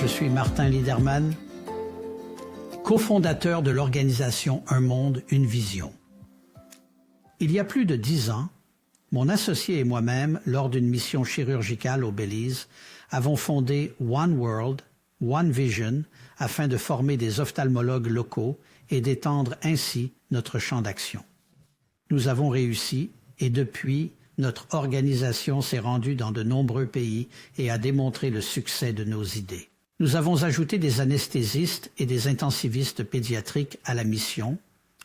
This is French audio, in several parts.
Je suis Martin Liederman, cofondateur de l'organisation Un Monde, Une Vision. Il y a plus de 10 ans, mon associé et moi-même, lors d'une mission chirurgicale au Belize, avons fondé One World, One Vision afin de former des ophtalmologues locaux et d'étendre ainsi notre champ d'action. Nous avons réussi et depuis, notre organisation s'est rendue dans de nombreux pays et a démontré le succès de nos idées. Nous avons ajouté des anesthésistes et des intensivistes pédiatriques à la mission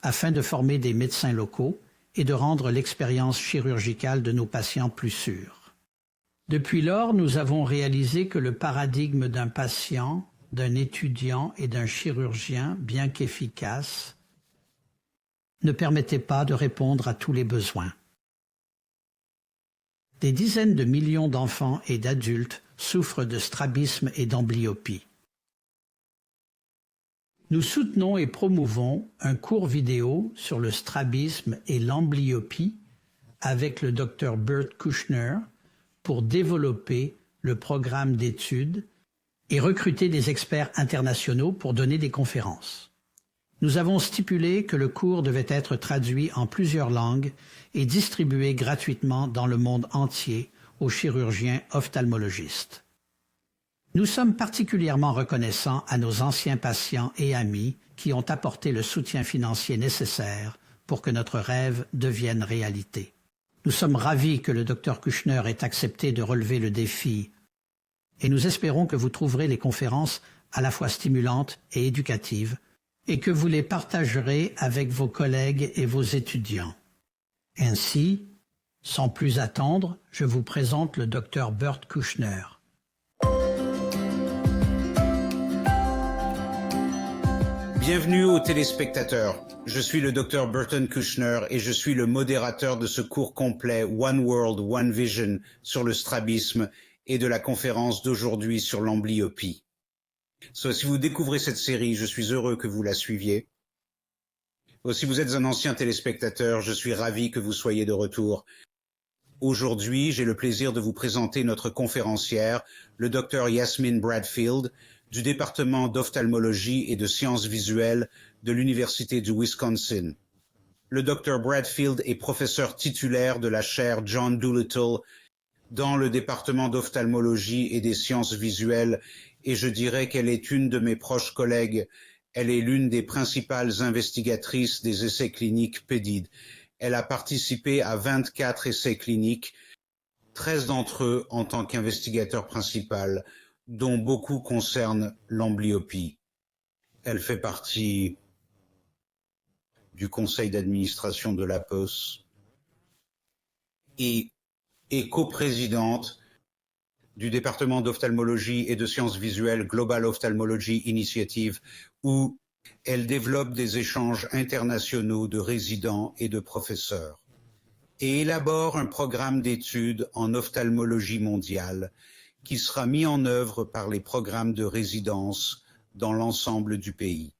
afin de former des médecins locaux et de rendre l'expérience chirurgicale de nos patients plus sûre. Depuis lors, nous avons réalisé que le paradigme d'un patient, d'un étudiant et d'un chirurgien, bien qu'efficace, ne permettait pas de répondre à tous les besoins. Des dizaines de millions d'enfants et d'adultes souffrent de strabisme et d'amblyopie. Nous soutenons et promouvons un cours vidéo sur le strabisme et l'amblyopie avec le Dr Bert Kouchner pour développer le programme d'études et recruter des experts internationaux pour donner des conférences. Nous avons stipulé que le cours devait être traduit en plusieurs langues et distribué gratuitement dans le monde entier aux chirurgiens ophtalmologistes. Nous sommes particulièrement reconnaissants à nos anciens patients et amis qui ont apporté le soutien financier nécessaire pour que notre rêve devienne réalité. Nous sommes ravis que le Dr Kouchner ait accepté de relever le défi et nous espérons que vous trouverez les conférences à la fois stimulantes et éducatives et que vous les partagerez avec vos collègues et vos étudiants. Ainsi, sans plus attendre, je vous présente le Dr Bert Kouchner. Bienvenue aux téléspectateurs. Je suis le Dr Burton Kouchner et je suis le modérateur de ce cours complet One World, One Vision sur le strabisme et de la conférence d'aujourd'hui sur l'amblyopie. Si vous découvrez cette série, je suis heureux que vous la suiviez. Si vous êtes un ancien téléspectateur, je suis ravi que vous soyez de retour. Aujourd'hui, j'ai le plaisir de vous présenter notre conférencière, le Dr Yasmin Bradfield, du département d'ophtalmologie et de sciences visuelles de l'Université du Wisconsin. Le Dr Bradfield est professeur titulaire de la chaire John Doolittle dans le département d'ophtalmologie et des sciences visuelles et je dirais qu'elle est une de mes proches collègues. Elle est l'une des principales investigatrices des essais cliniques PEDID. Elle a participé à 24 essais cliniques, 13 d'entre eux en tant qu'investigateur principal, dont beaucoup concernent l'amblyopie. Elle fait partie du conseil d'administration de l'APOS et est coprésidente du département d'ophtalmologie et de sciences visuelles Global Ophthalmology Initiative, où elle développe des échanges internationaux de résidents et de professeurs et élabore un programme d'études en ophtalmologie mondiale qui sera mis en œuvre par les programmes de résidence dans l'ensemble du pays.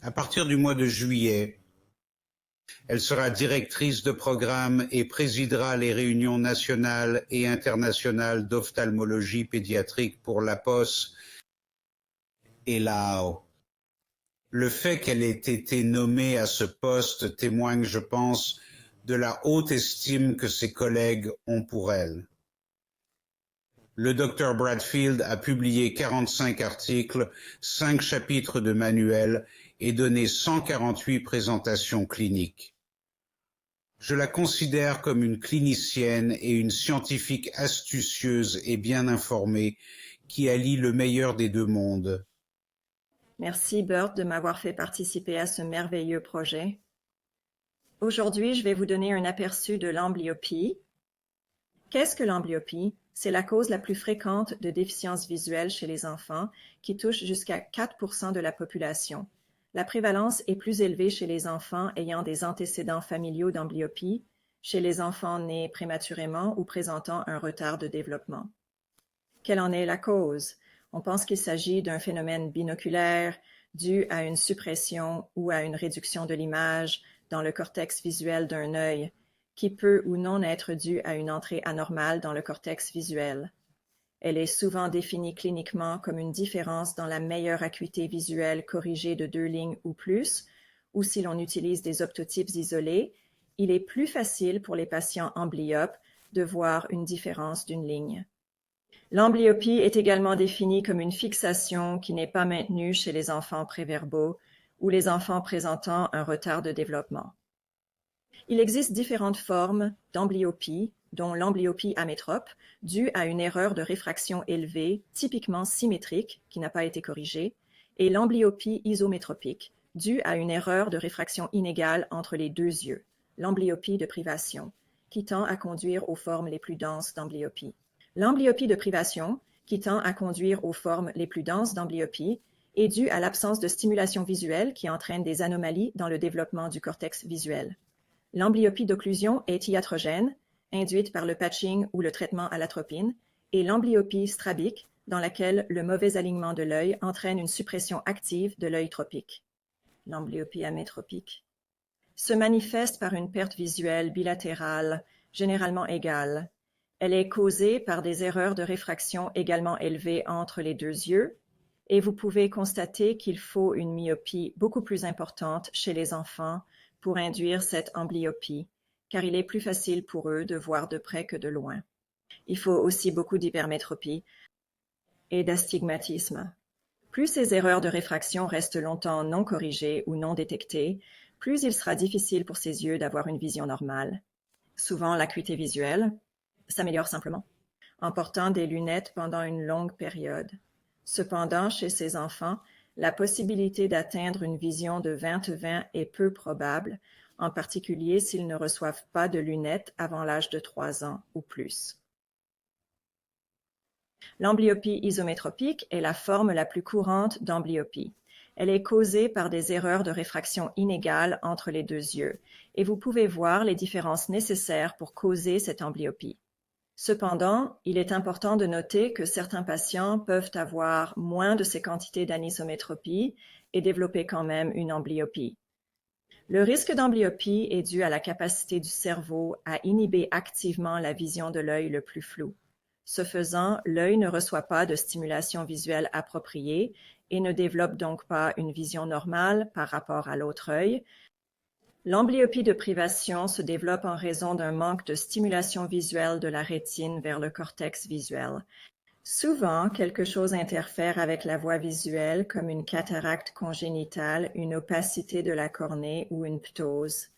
À partir du mois de juillet, elle sera directrice de programme et présidera les réunions nationales et internationales d'ophtalmologie pédiatrique pour l'APOS et l'AAO. Le fait qu'elle ait été nommée à ce poste témoigne, je pense, de la haute estime que ses collègues ont pour elle. Le Dr Bradfield a publié 45 articles, 5 chapitres de manuels et donné 148 présentations cliniques. Je la considère comme une clinicienne et une scientifique astucieuse et bien informée qui allie le meilleur des deux mondes. Merci Bert de m'avoir fait participer à ce merveilleux projet. Aujourd'hui, je vais vous donner un aperçu de l'amblyopie. Qu'est-ce que l'amblyopie? C'est la cause la plus fréquente de déficience visuelle chez les enfants qui touche jusqu'à 4% de la population. La prévalence est plus élevée chez les enfants ayant des antécédents familiaux d'amblyopie, chez les enfants nés prématurément ou présentant un retard de développement. Quelle en est la cause? On pense qu'il s'agit d'un phénomène binoculaire dû à une suppression ou à une réduction de l'image dans le cortex visuel d'un œil, qui peut ou non être dû à une entrée anormale dans le cortex visuel. Elle est souvent définie cliniquement comme une différence dans la meilleure acuité visuelle corrigée de 2 lignes ou plus, ou si l'on utilise des optotypes isolés, il est plus facile pour les patients amblyopes de voir une différence d'une ligne. L'amblyopie est également définie comme une fixation qui n'est pas maintenue chez les enfants préverbaux ou les enfants présentant un retard de développement. Il existe différentes formes d'amblyopie, dont l'amblyopie amétrope, due à une erreur de réfraction élevée, typiquement symétrique, qui n'a pas été corrigée, et l'amblyopie isométropique, due à une erreur de réfraction inégale entre les deux yeux, l'amblyopie de privation, qui tend à conduire aux formes les plus denses d'amblyopie. L'amblyopie de privation, qui tend à conduire aux formes les plus denses d'amblyopie, est due à l'absence de stimulation visuelle qui entraîne des anomalies dans le développement du cortex visuel. L'amblyopie d'occlusion est iatrogène, induite par le patching ou le traitement à l'atropine, et l'amblyopie strabique, dans laquelle le mauvais alignement de l'œil entraîne une suppression active de l'œil tropique. L'amblyopie amétropique se manifeste par une perte visuelle bilatérale, généralement égale. Elle est causée par des erreurs de réfraction également élevées entre les deux yeux, et vous pouvez constater qu'il faut une myopie beaucoup plus importante chez les enfants pour induire cette amblyopie, car il est plus facile pour eux de voir de près que de loin. Il faut aussi beaucoup d'hypermétropie et d'astigmatisme. Plus ces erreurs de réfraction restent longtemps non corrigées ou non détectées, plus il sera difficile pour ces yeux d'avoir une vision normale. Souvent, l'acuité visuelle s'améliore simplement en portant des lunettes pendant une longue période. Cependant, chez ces enfants, la possibilité d'atteindre une vision de 20/20 est peu probable, en particulier s'ils ne reçoivent pas de lunettes avant l'âge de 3 ans ou plus. L'amblyopie isométropique est la forme la plus courante d'amblyopie. Elle est causée par des erreurs de réfraction inégales entre les deux yeux, et vous pouvez voir les différences nécessaires pour causer cette amblyopie. Cependant, il est important de noter que certains patients peuvent avoir moins de ces quantités d'anisométropie et développer quand même une amblyopie. Le risque d'amblyopie est dû à la capacité du cerveau à inhiber activement la vision de l'œil le plus flou. Ce faisant, l'œil ne reçoit pas de stimulation visuelle appropriée et ne développe donc pas une vision normale par rapport à l'autre œil. L'amblyopie de privation se développe en raison d'un manque de stimulation visuelle de la rétine vers le cortex visuel. Souvent, quelque chose interfère avec la voie visuelle comme une cataracte congénitale, une opacité de la cornée ou une ptose.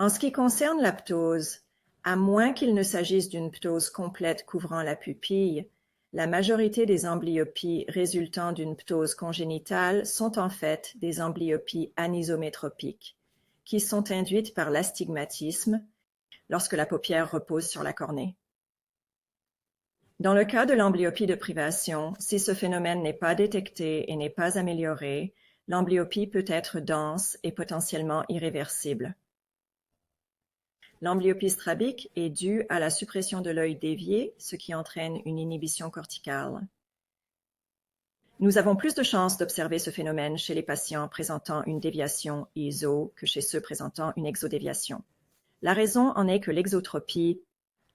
En ce qui concerne la ptose, à moins qu'il ne s'agisse d'une ptose complète couvrant la pupille, la majorité des amblyopies résultant d'une ptose congénitale sont en fait des amblyopies anisométropiques, qui sont induites par l'astigmatisme lorsque la paupière repose sur la cornée. Dans le cas de l'amblyopie de privation, si ce phénomène n'est pas détecté et n'est pas amélioré, l'amblyopie peut être dense et potentiellement irréversible. L'amblyopie strabique est due à la suppression de l'œil dévié, ce qui entraîne une inhibition corticale. Nous avons plus de chances d'observer ce phénomène chez les patients présentant une déviation iso que chez ceux présentant une exodéviation. La raison en est que l'exotropie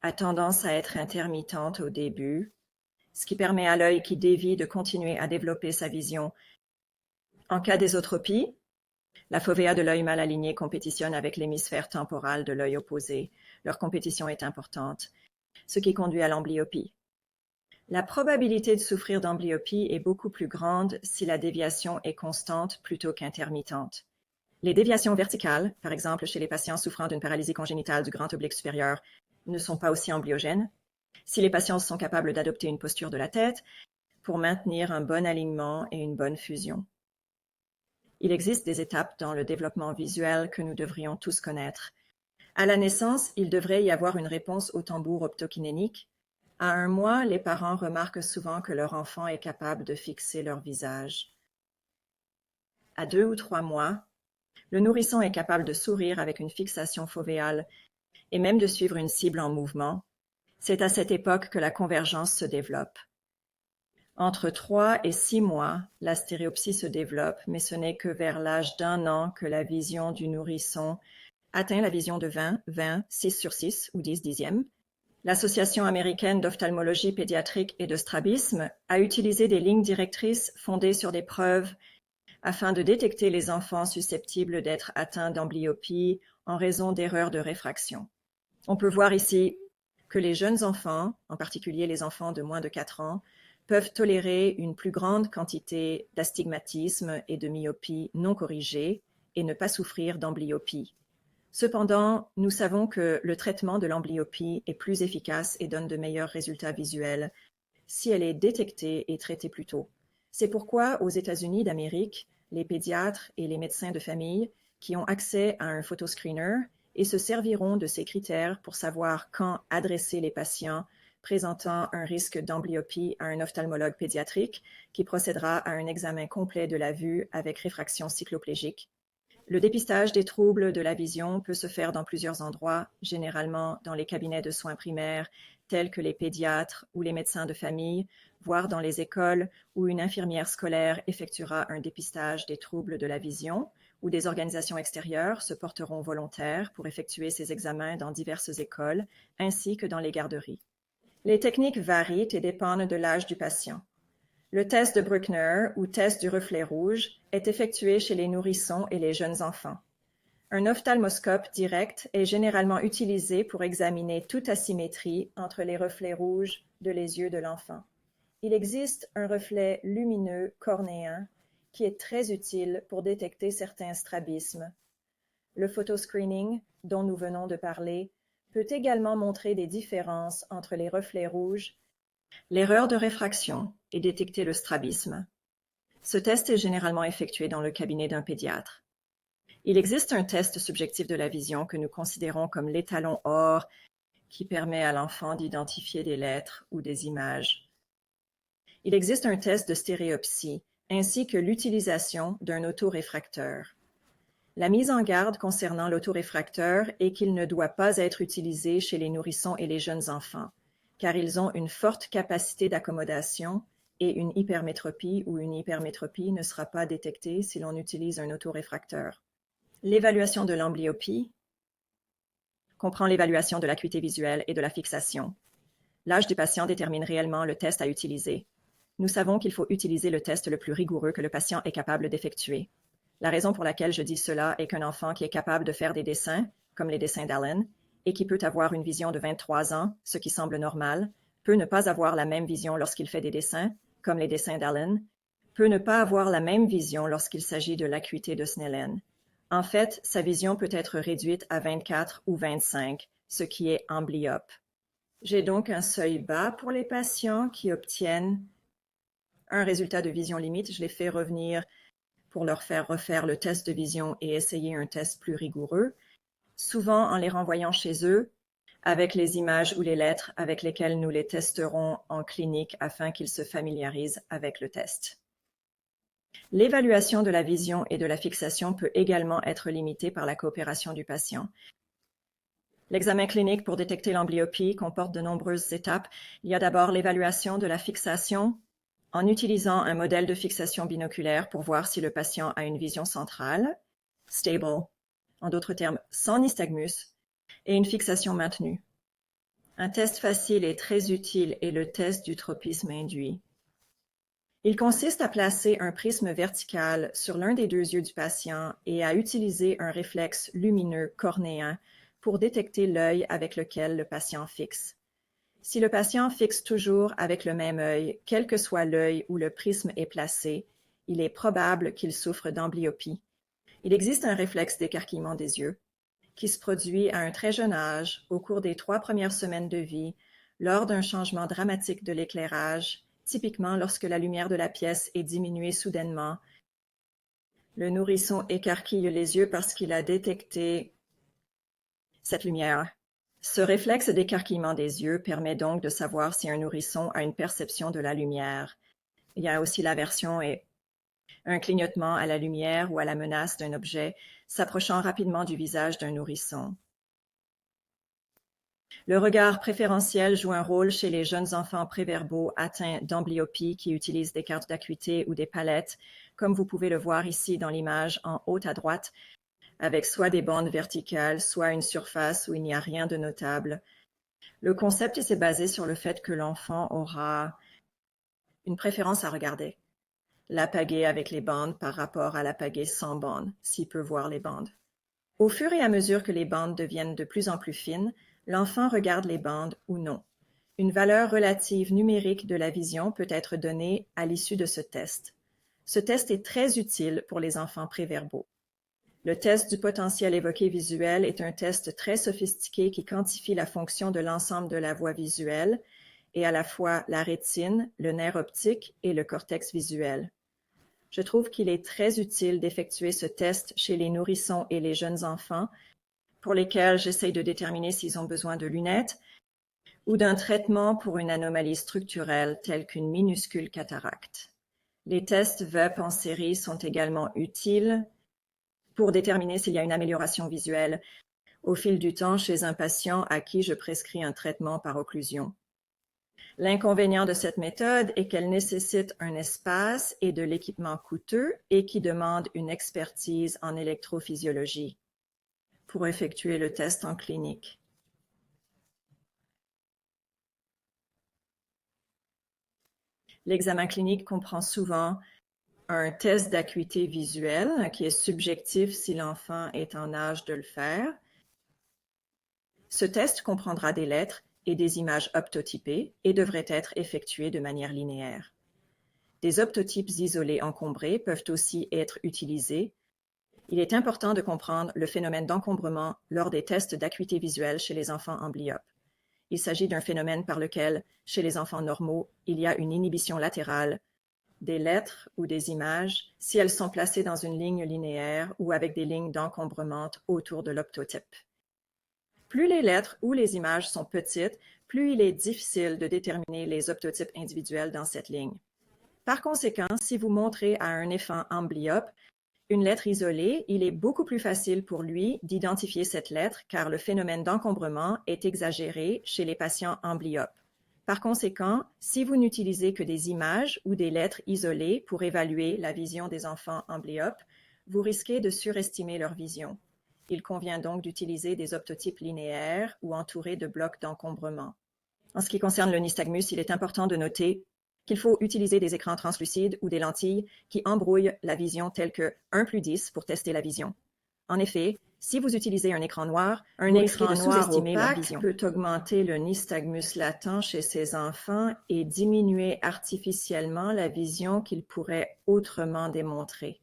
a tendance à être intermittente au début, ce qui permet à l'œil qui dévie de continuer à développer sa vision. En cas d'ésotropie, la fovea de l'œil mal aligné compétitionne avec l'hémisphère temporal de l'œil opposé. Leur compétition est importante, ce qui conduit à l'amblyopie. La probabilité de souffrir d'amblyopie est beaucoup plus grande si la déviation est constante plutôt qu'intermittente. Les déviations verticales, par exemple chez les patients souffrant d'une paralysie congénitale du grand oblique supérieur, ne sont pas aussi amblyogènes. Si les patients sont capables d'adopter une posture de la tête pour maintenir un bon alignement et une bonne fusion. Il existe des étapes dans le développement visuel que nous devrions tous connaître. À la naissance, il devrait y avoir une réponse au tambour optokinénique. À 1 mois, les parents remarquent souvent que leur enfant est capable de fixer leur visage. À 2 ou 3 mois, le nourrisson est capable de sourire avec une fixation fovéale et même de suivre une cible en mouvement. C'est à cette époque que la convergence se développe. Entre 3 et 6 mois, la stéréopsie se développe, mais ce n'est que vers l'âge d'1 an que la vision du nourrisson atteint la vision de 20, 6 sur 6 ou 10 dixièmes, L'Association américaine d'ophtalmologie pédiatrique et de strabisme a utilisé des lignes directrices fondées sur des preuves afin de détecter les enfants susceptibles d'être atteints d'amblyopie en raison d'erreurs de réfraction. On peut voir ici que les jeunes enfants, en particulier les enfants de moins de 4 ans, peuvent tolérer une plus grande quantité d'astigmatisme et de myopie non corrigée et ne pas souffrir d'amblyopie. Cependant, nous savons que le traitement de l'amblyopie est plus efficace et donne de meilleurs résultats visuels si elle est détectée et traitée plus tôt. C'est pourquoi, aux États-Unis d'Amérique, les pédiatres et les médecins de famille qui ont accès à un photoscreener et se serviront de ces critères pour savoir quand adresser les patients présentant un risque d'amblyopie à un ophtalmologue pédiatrique qui procédera à un examen complet de la vue avec réfraction cycloplégique. Le dépistage des troubles de la vision peut se faire dans plusieurs endroits, généralement dans les cabinets de soins primaires, tels que les pédiatres ou les médecins de famille, voire dans les écoles où une infirmière scolaire effectuera un dépistage des troubles de la vision, ou des organisations extérieures se porteront volontaires pour effectuer ces examens dans diverses écoles, ainsi que dans les garderies. Les techniques varient et dépendent de l'âge du patient. Le test de Bruckner, ou test du reflet rouge, est effectué chez les nourrissons et les jeunes enfants. Un ophtalmoscope direct est généralement utilisé pour examiner toute asymétrie entre les reflets rouges de les yeux de l'enfant. Il existe un reflet lumineux cornéen qui est très utile pour détecter certains strabismes. Le photoscreening, dont nous venons de parler, peut également montrer des différences entre les reflets rouges, l'erreur de réfraction et détecter le strabisme. Ce test est généralement effectué dans le cabinet d'un pédiatre. Il existe un test subjectif de la vision que nous considérons comme l'étalon or qui permet à l'enfant d'identifier des lettres ou des images. Il existe un test de stéréopsie ainsi que l'utilisation d'un autoréfracteur. La mise en garde concernant l'autoréfracteur est qu'il ne doit pas être utilisé chez les nourrissons et les jeunes enfants, car ils ont une forte capacité d'accommodation et une hypermétropie ou une hypermétropie ne sera pas détectée si l'on utilise un autoréfracteur. L'évaluation de l'amblyopie comprend l'évaluation de l'acuité visuelle et de la fixation. L'âge du patient détermine réellement le test à utiliser. Nous savons qu'il faut utiliser le test le plus rigoureux que le patient est capable d'effectuer. La raison pour laquelle je dis cela est qu'un enfant qui est capable de faire des dessins, comme les dessins d'Allen, et qui peut avoir une vision de 23 ans, ce qui semble normal, peut ne pas avoir la même vision lorsqu'il fait des dessins, comme les dessins d'Allen, peut ne pas avoir la même vision lorsqu'il s'agit de l'acuité de Snellen. En fait, sa vision peut être réduite à 24 ou 25, ce qui est amblyope. J'ai donc un seuil bas pour les patients qui obtiennent un résultat de vision limite. Je les fais revenir pour leur faire refaire le test de vision et essayer un test plus rigoureux, souvent en les renvoyant chez eux avec les images ou les lettres avec lesquelles nous les testerons en clinique afin qu'ils se familiarisent avec le test. L'évaluation de la vision et de la fixation peut également être limitée par la coopération du patient. L'examen clinique pour détecter l'amblyopie comporte de nombreuses étapes. Il y a d'abord l'évaluation de la fixation en utilisant un modèle de fixation binoculaire pour voir si le patient a une vision centrale, stable, en d'autres termes sans nystagmus, et une fixation maintenue. Un test facile et très utile est le test du tropisme induit. Il consiste à placer un prisme vertical sur l'un des deux yeux du patient et à utiliser un réflexe lumineux cornéen pour détecter l'œil avec lequel le patient fixe. Si le patient fixe toujours avec le même œil, quel que soit l'œil où le prisme est placé, il est probable qu'il souffre d'amblyopie. Il existe un réflexe d'écarquillement des yeux qui se produit à un très jeune âge au cours des 3 premières semaines de vie lors d'un changement dramatique de l'éclairage, typiquement lorsque la lumière de la pièce est diminuée soudainement. Le nourrisson écarquille les yeux parce qu'il a détecté cette lumière. Ce réflexe d'écarquillement des yeux permet donc de savoir si un nourrisson a une perception de la lumière. Il y a aussi l'aversion et un clignotement à la lumière ou à la menace d'un objet s'approchant rapidement du visage d'un nourrisson. Le regard préférentiel joue un rôle chez les jeunes enfants préverbaux atteints d'amblyopie qui utilisent des cartes d'acuité ou des palettes, comme vous pouvez le voir ici dans l'image en haut à droite, avec soit des bandes verticales, soit une surface où il n'y a rien de notable. Le concept s'est basé sur le fait que l'enfant aura une préférence à regarder. La pagaie avec les bandes par rapport à la pagaie sans bandes, s'il peut voir les bandes. Au fur et à mesure que les bandes deviennent de plus en plus fines, l'enfant regarde les bandes ou non. Une valeur relative numérique de la vision peut être donnée à l'issue de ce test. Ce test est très utile pour les enfants préverbaux. Le test du potentiel évoqué visuel est un test très sophistiqué qui quantifie la fonction de l'ensemble de la voie visuelle et à la fois la rétine, le nerf optique et le cortex visuel. Je trouve qu'il est très utile d'effectuer ce test chez les nourrissons et les jeunes enfants pour lesquels j'essaye de déterminer s'ils ont besoin de lunettes ou d'un traitement pour une anomalie structurelle telle qu'une minuscule cataracte. Les tests VEP en série sont également utiles pour déterminer s'il y a une amélioration visuelle au fil du temps chez un patient à qui je prescris un traitement par occlusion. L'inconvénient de cette méthode est qu'elle nécessite un espace et de l'équipement coûteux et qui demande une expertise en électrophysiologie pour effectuer le test en clinique. L'examen clinique comprend souvent un test d'acuité visuelle qui est subjectif si l'enfant est en âge de le faire. Ce test comprendra des lettres et des images optotypées et devrait être effectué de manière linéaire. Des optotypes isolés encombrés peuvent aussi être utilisés. Il est important de comprendre le phénomène d'encombrement lors des tests d'acuité visuelle chez les enfants amblyopes. Il s'agit d'un phénomène par lequel, chez les enfants normaux, il y a une inhibition latérale des lettres ou des images si elles sont placées dans une ligne linéaire ou avec des lignes d'encombrement autour de l'optotype. Plus les lettres ou les images sont petites, plus il est difficile de déterminer les optotypes individuels dans cette ligne. Par conséquent, si vous montrez à un enfant amblyope une lettre isolée, il est beaucoup plus facile pour lui d'identifier cette lettre car le phénomène d'encombrement est exagéré chez les patients amblyopes. Par conséquent, si vous n'utilisez que des images ou des lettres isolées pour évaluer la vision des enfants amblyopes, vous risquez de surestimer leur vision. Il convient donc d'utiliser des optotypes linéaires ou entourés de blocs d'encombrement. En ce qui concerne le nystagmus, il est important de noter qu'il faut utiliser des écrans translucides ou des lentilles qui embrouillent la vision telles que 1+10 pour tester la vision. En effet, si vous utilisez un écran noir, un écran noir opaque peut augmenter le nystagmus latent chez ces enfants et diminuer artificiellement la vision qu'ils pourraient autrement démontrer.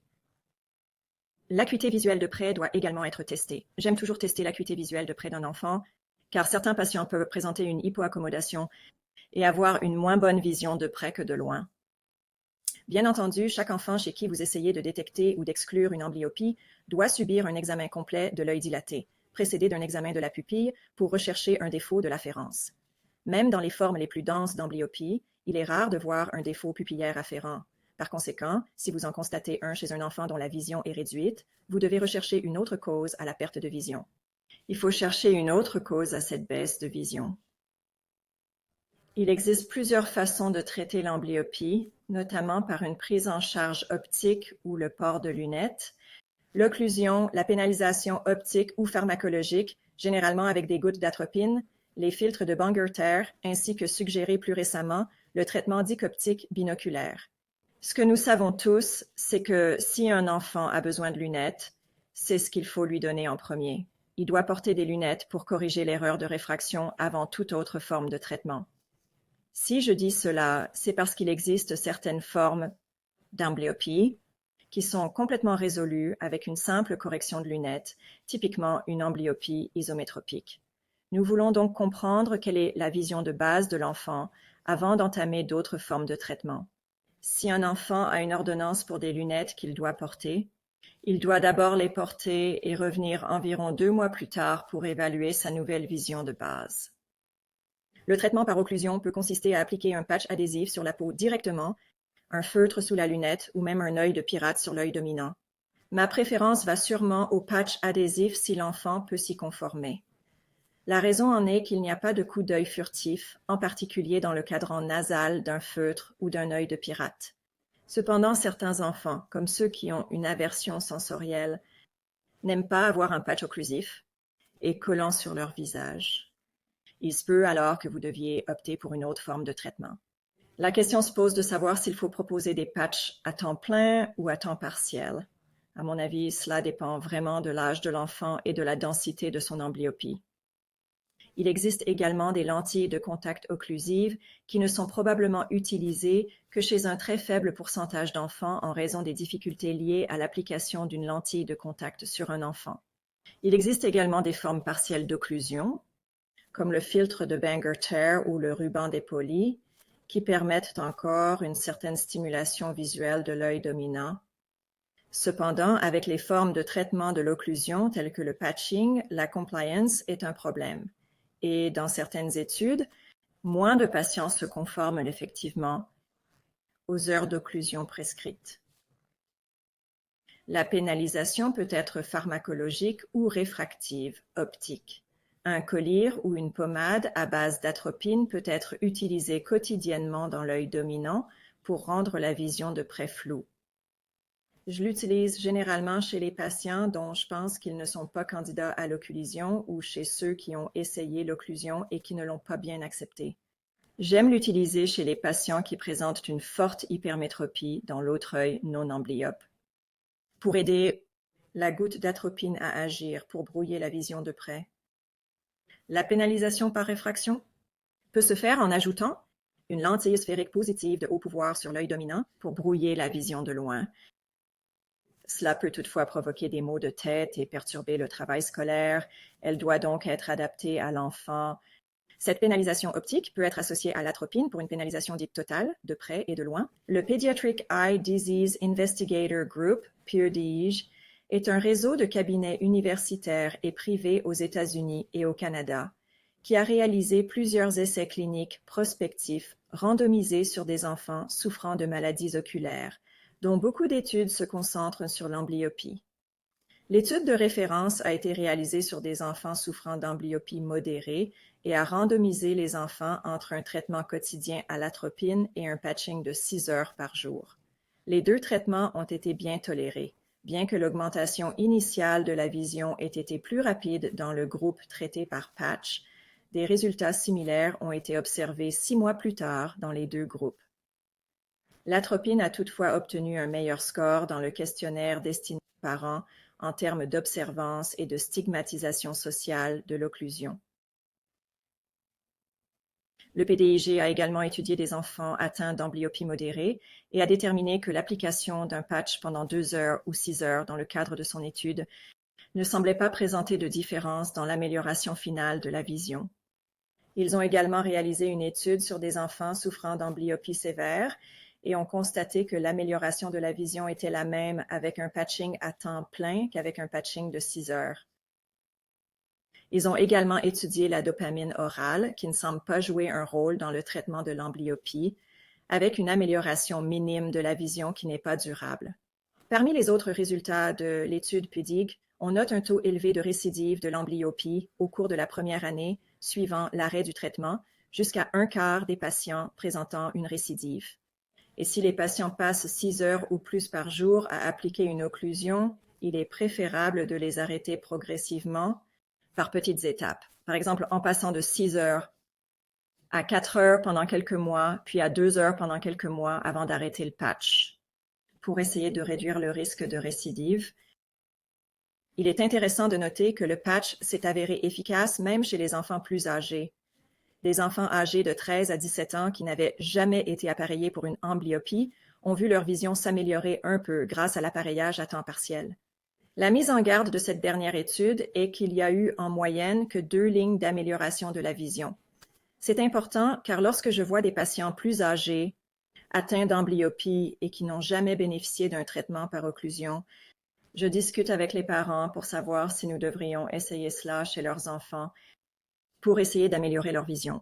L'acuité visuelle de près doit également être testée. J'aime toujours tester l'acuité visuelle de près d'un enfant, car certains patients peuvent présenter une hypoaccommodation et avoir une moins bonne vision de près que de loin. Bien entendu, chaque enfant chez qui vous essayez de détecter ou d'exclure une amblyopie doit subir un examen complet de l'œil dilaté, précédé d'un examen de la pupille pour rechercher un défaut de l'afférence. Même dans les formes les plus denses d'amblyopie, il est rare de voir un défaut pupillaire afférent. Par conséquent, si vous en constatez un chez un enfant dont la vision est réduite, vous devez rechercher une autre cause à la perte de vision. Il faut chercher une autre cause à cette baisse de vision. Il existe plusieurs façons de traiter l'amblyopie, notamment par une prise en charge optique ou le port de lunettes, l'occlusion, la pénalisation optique ou pharmacologique, généralement avec des gouttes d'atropine, les filtres de Bangerter, ainsi que suggéré plus récemment, le traitement dicoptique binoculaire. Ce que nous savons tous, c'est que si un enfant a besoin de lunettes, c'est ce qu'il faut lui donner en premier. Il doit porter des lunettes pour corriger l'erreur de réfraction avant toute autre forme de traitement. Si je dis cela, c'est parce qu'il existe certaines formes d'amblyopie qui sont complètement résolues avec une simple correction de lunettes, typiquement une amblyopie isométropique. Nous voulons donc comprendre quelle est la vision de base de l'enfant avant d'entamer d'autres formes de traitement. Si un enfant a une ordonnance pour des lunettes qu'il doit porter, il doit d'abord les porter et revenir environ 2 mois plus tard pour évaluer sa nouvelle vision de base. Le traitement par occlusion peut consister à appliquer un patch adhésif sur la peau directement, un feutre sous la lunette ou même un œil de pirate sur l'œil dominant. Ma préférence va sûrement au patch adhésif si l'enfant peut s'y conformer. La raison en est qu'il n'y a pas de coup d'œil furtif, en particulier dans le cadran nasal d'un feutre ou d'un œil de pirate. Cependant, certains enfants, comme ceux qui ont une aversion sensorielle, n'aiment pas avoir un patch occlusif et collant sur leur visage. Il se peut alors que vous deviez opter pour une autre forme de traitement. La question se pose de savoir s'il faut proposer des patchs à temps plein ou à temps partiel. À mon avis, cela dépend vraiment de l'âge de l'enfant et de la densité de son amblyopie. Il existe également des lentilles de contact occlusives qui ne sont probablement utilisées que chez un très faible pourcentage d'enfants en raison des difficultés liées à l'application d'une lentille de contact sur un enfant. Il existe également des formes partielles d'occlusion, comme le filtre de Bangor-Tear ou le ruban des polis, qui permettent encore une certaine stimulation visuelle de l'œil dominant. Cependant, avec les formes de traitement de l'occlusion telles que le patching, la compliance est un problème. Et dans certaines études, moins de patients se conforment effectivement aux heures d'occlusion prescrites. La pénalisation peut être pharmacologique ou réfractive, optique. Un collyre ou une pommade à base d'atropine peut être utilisé quotidiennement dans l'œil dominant pour rendre la vision de près floue. Je l'utilise généralement chez les patients dont je pense qu'ils ne sont pas candidats à l'occlusion ou chez ceux qui ont essayé l'occlusion et qui ne l'ont pas bien acceptée. J'aime l'utiliser chez les patients qui présentent une forte hypermétropie dans l'autre œil non amblyope. Pour aider la goutte d'atropine à agir pour brouiller la vision de près. La pénalisation par réfraction peut se faire en ajoutant une lentille sphérique positive de haut pouvoir sur l'œil dominant pour brouiller la vision de loin. Cela peut toutefois provoquer des maux de tête et perturber le travail scolaire. Elle doit donc être adaptée à l'enfant. Cette pénalisation optique peut être associée à l'atropine pour une pénalisation dite totale, de près et de loin. Le Pediatric Eye Disease Investigator Group, PEDIGE, est un réseau de cabinets universitaires et privés aux États-Unis et au Canada, qui a réalisé plusieurs essais cliniques prospectifs randomisés sur des enfants souffrant de maladies oculaires, dont beaucoup d'études se concentrent sur l'amblyopie. L'étude de référence a été réalisée sur des enfants souffrant d'amblyopie modérée et a randomisé les enfants entre un traitement quotidien à l'atropine et un patching de 6 heures par jour. Les deux traitements ont été bien tolérés, bien que l'augmentation initiale de la vision ait été plus rapide dans le groupe traité par patch. Des résultats similaires ont été observés 6 mois plus tard dans les deux groupes. L'atropine a toutefois obtenu un meilleur score dans le questionnaire destiné aux parents en termes d'observance et de stigmatisation sociale de l'occlusion. Le PDIG a également étudié des enfants atteints d'amblyopie modérée et a déterminé que l'application d'un patch pendant 2 heures ou 6 heures dans le cadre de son étude ne semblait pas présenter de différence dans l'amélioration finale de la vision. Ils ont également réalisé une étude sur des enfants souffrant d'amblyopie sévère et ont constaté que l'amélioration de la vision était la même avec un patching à temps plein qu'avec un patching de 6 heures. Ils ont également étudié la dopamine orale, qui ne semble pas jouer un rôle dans le traitement de l'amblyopie, avec une amélioration minime de la vision qui n'est pas durable. Parmi les autres résultats de l'étude PEDIG, on note un taux élevé de récidive de l'amblyopie au cours de la première année suivant l'arrêt du traitement, jusqu'à 1/4 des patients présentant une récidive. Et si les patients passent 6 heures ou plus par jour à appliquer une occlusion, il est préférable de les arrêter progressivement par petites étapes. Par exemple, en passant de 6 heures à 4 heures pendant quelques mois, puis à 2 heures pendant quelques mois avant d'arrêter le patch, pour essayer de réduire le risque de récidive. Il est intéressant de noter que le patch s'est avéré efficace même chez les enfants plus âgés. Des enfants âgés de 13 à 17 ans qui n'avaient jamais été appareillés pour une amblyopie ont vu leur vision s'améliorer un peu grâce à l'appareillage à temps partiel. La mise en garde de cette dernière étude est qu'il y a eu en moyenne que 2 lignes d'amélioration de la vision. C'est important car lorsque je vois des patients plus âgés, atteints d'amblyopie et qui n'ont jamais bénéficié d'un traitement par occlusion, je discute avec les parents pour savoir si nous devrions essayer cela chez leurs enfants pour essayer d'améliorer leur vision.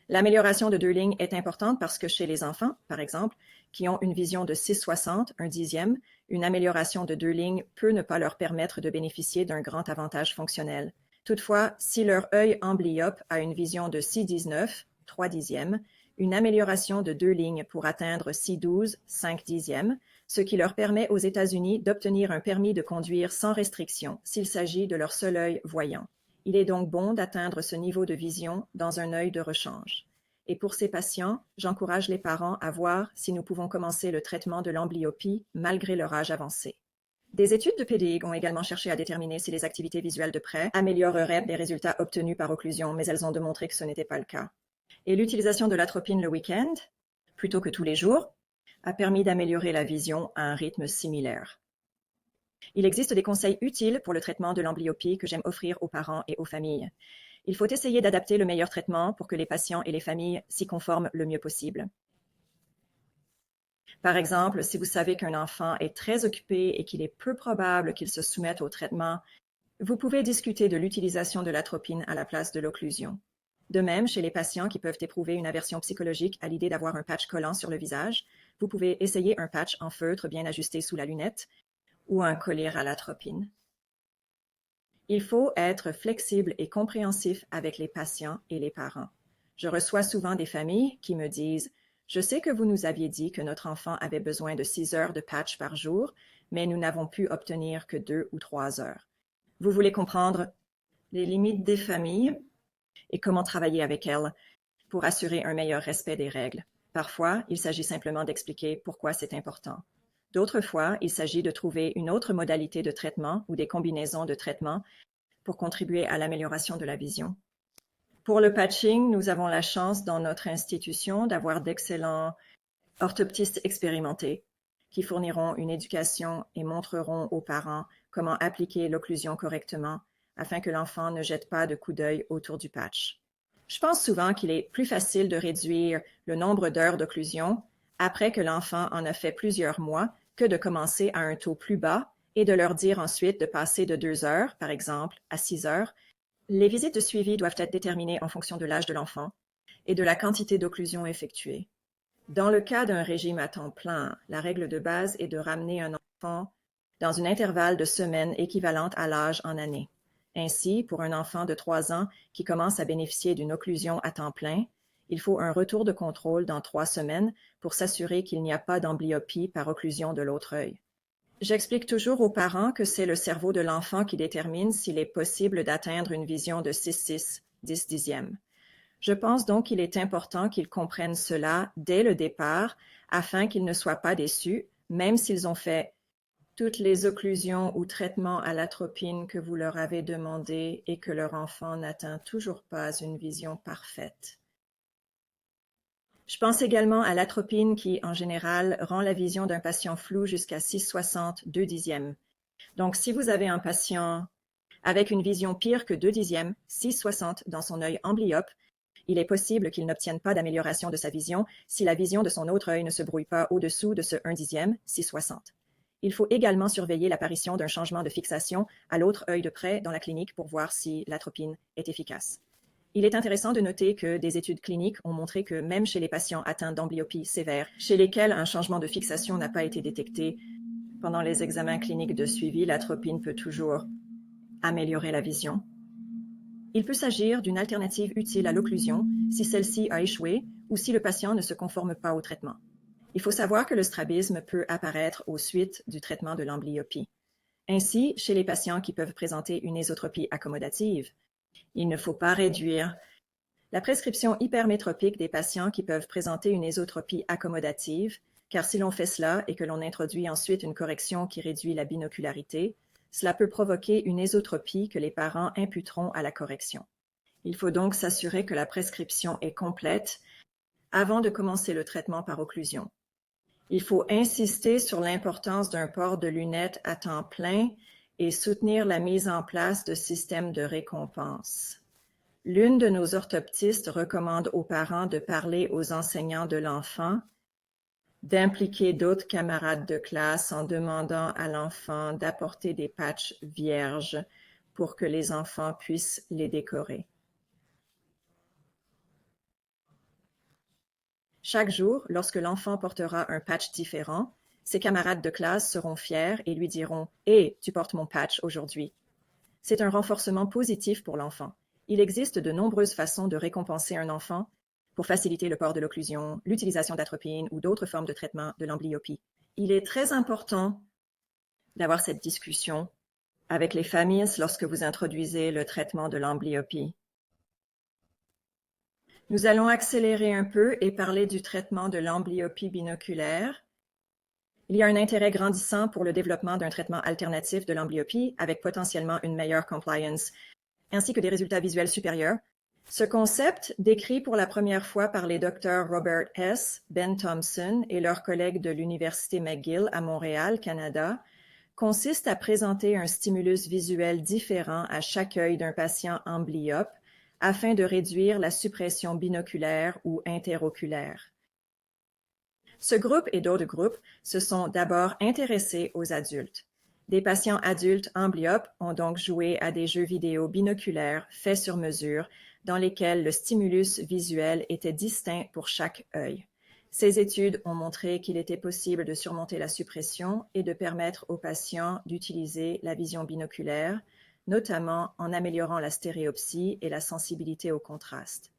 L'amélioration de 2 lignes est importante parce que chez les enfants, par exemple, qui ont une vision de 6,60, 1/10, une amélioration de 2 lignes peut ne pas leur permettre de bénéficier d'un grand avantage fonctionnel. Toutefois, si leur œil amblyope a une vision de 6,19, 3/10, une amélioration de 2 lignes pour atteindre 6,12, 5/10, ce qui leur permet aux États-Unis d'obtenir un permis de conduire sans restriction s'il s'agit de leur seul œil voyant. Il est donc bon d'atteindre ce niveau de vision dans un œil de rechange. Et pour ces patients, j'encourage les parents à voir si nous pouvons commencer le traitement de l'amblyopie malgré leur âge avancé. Des études de PDIG ont également cherché à déterminer si les activités visuelles de près amélioreraient les résultats obtenus par occlusion, mais elles ont démontré que ce n'était pas le cas. Et l'utilisation de l'atropine le week-end, plutôt que tous les jours, a permis d'améliorer la vision à un rythme similaire. Il existe des conseils utiles pour le traitement de l'amblyopie que j'aime offrir aux parents et aux familles. Il faut essayer d'adapter le meilleur traitement pour que les patients et les familles s'y conforment le mieux possible. Par exemple, si vous savez qu'un enfant est très occupé et qu'il est peu probable qu'il se soumette au traitement, vous pouvez discuter de l'utilisation de l'atropine à la place de l'occlusion. De même, chez les patients qui peuvent éprouver une aversion psychologique à l'idée d'avoir un patch collant sur le visage, vous pouvez essayer un patch en feutre bien ajusté sous la lunette ou un collier à l'atropine. Il faut être flexible et compréhensif avec les patients et les parents. Je reçois souvent des familles qui me disent « Je sais que vous nous aviez dit que notre enfant avait besoin de 6 heures de patch par jour, mais nous n'avons pu obtenir que 2 ou 3 heures. » Vous voulez comprendre les limites des familles et comment travailler avec elles pour assurer un meilleur respect des règles. Parfois, il s'agit simplement d'expliquer pourquoi c'est important. D'autres fois, il s'agit de trouver une autre modalité de traitement ou des combinaisons de traitements pour contribuer à l'amélioration de la vision. Pour le patching, nous avons la chance dans notre institution d'avoir d'excellents orthoptistes expérimentés qui fourniront une éducation et montreront aux parents comment appliquer l'occlusion correctement afin que l'enfant ne jette pas de coup d'œil autour du patch. Je pense souvent qu'il est plus facile de réduire le nombre d'heures d'occlusion après que l'enfant en a fait plusieurs mois que de commencer à un taux plus bas et de leur dire ensuite de passer de 2 heures, par exemple, à 6 heures. Les visites de suivi doivent être déterminées en fonction de l'âge de l'enfant et de la quantité d'occlusion effectuée. Dans le cas d'un régime à temps plein, la règle de base est de ramener un enfant dans un intervalle de semaines équivalente à l'âge en année. Ainsi, pour un enfant de 3 ans qui commence à bénéficier d'une occlusion à temps plein, il faut un retour de contrôle dans 3 semaines pour s'assurer qu'il n'y a pas d'amblyopie par occlusion de l'autre œil. J'explique toujours aux parents que c'est le cerveau de l'enfant qui détermine s'il est possible d'atteindre une vision de 6,6, 10 dixièmes. Je pense donc qu'il est important qu'ils comprennent cela dès le départ afin qu'ils ne soient pas déçus, même s'ils ont fait toutes les occlusions ou traitements à l'atropine que vous leur avez demandé et que leur enfant n'atteint toujours pas une vision parfaite. Je pense également à l'atropine qui, en général, rend la vision d'un patient floue jusqu'à 6,60, 2 dixièmes. Donc, si vous avez un patient avec une vision pire que 2 dixièmes, 6,60 dans son œil amblyope, il est possible qu'il n'obtienne pas d'amélioration de sa vision si la vision de son autre œil ne se brouille pas au-dessous de ce 1 dixième, 6,60. Il faut également surveiller l'apparition d'un changement de fixation à l'autre œil de près dans la clinique pour voir si l'atropine est efficace. Il est intéressant de noter que des études cliniques ont montré que même chez les patients atteints d'amblyopie sévère, chez lesquels un changement de fixation n'a pas été détecté, pendant les examens cliniques de suivi, l'atropine peut toujours améliorer la vision. Il peut s'agir d'une alternative utile à l'occlusion si celle-ci a échoué ou si le patient ne se conforme pas au traitement. Il faut savoir que le strabisme peut apparaître aux suites du traitement de l'amblyopie. Ainsi, chez les patients qui peuvent présenter une ésotropie accommodative, il ne faut pas réduire la prescription hypermétropique des patients qui peuvent présenter une ésotropie accommodative, car si l'on fait cela et que l'on introduit ensuite une correction qui réduit la binocularité, cela peut provoquer une ésotropie que les parents imputeront à la correction. Il faut donc s'assurer que la prescription est complète avant de commencer le traitement par occlusion. Il faut insister sur l'importance d'un port de lunettes à temps plein et soutenir la mise en place de systèmes de récompense. L'une de nos orthoptistes recommande aux parents de parler aux enseignants de l'enfant, d'impliquer d'autres camarades de classe en demandant à l'enfant d'apporter des patchs vierges pour que les enfants puissent les décorer. Chaque jour, lorsque l'enfant portera un patch différent, ses camarades de classe seront fiers et lui diront « Hé, tu portes mon patch aujourd'hui ». C'est un renforcement positif pour l'enfant. Il existe de nombreuses façons de récompenser un enfant pour faciliter le port de l'occlusion, l'utilisation d'atropine ou d'autres formes de traitement de l'amblyopie. Il est très important d'avoir cette discussion avec les familles lorsque vous introduisez le traitement de l'amblyopie. Nous allons accélérer un peu et parler du traitement de l'amblyopie binoculaire. Il y a un intérêt grandissant pour le développement d'un traitement alternatif de l'amblyopie avec potentiellement une meilleure compliance, ainsi que des résultats visuels supérieurs. Ce concept, décrit pour la première fois par les docteurs Robert S., Ben Thompson et leurs collègues de l'Université McGill à Montréal, Canada, consiste à présenter un stimulus visuel différent à chaque œil d'un patient amblyope afin de réduire la suppression binoculaire ou interoculaire. Ce groupe et d'autres groupes se sont d'abord intéressés aux adultes. Des patients adultes amblyopes ont donc joué à des jeux vidéo binoculaires faits sur mesure dans lesquels le stimulus visuel était distinct pour chaque œil. Ces études ont montré qu'il était possible de surmonter la suppression et de permettre aux patients d'utiliser la vision binoculaire, notamment en améliorant la stéréopsie et la sensibilité au contraste.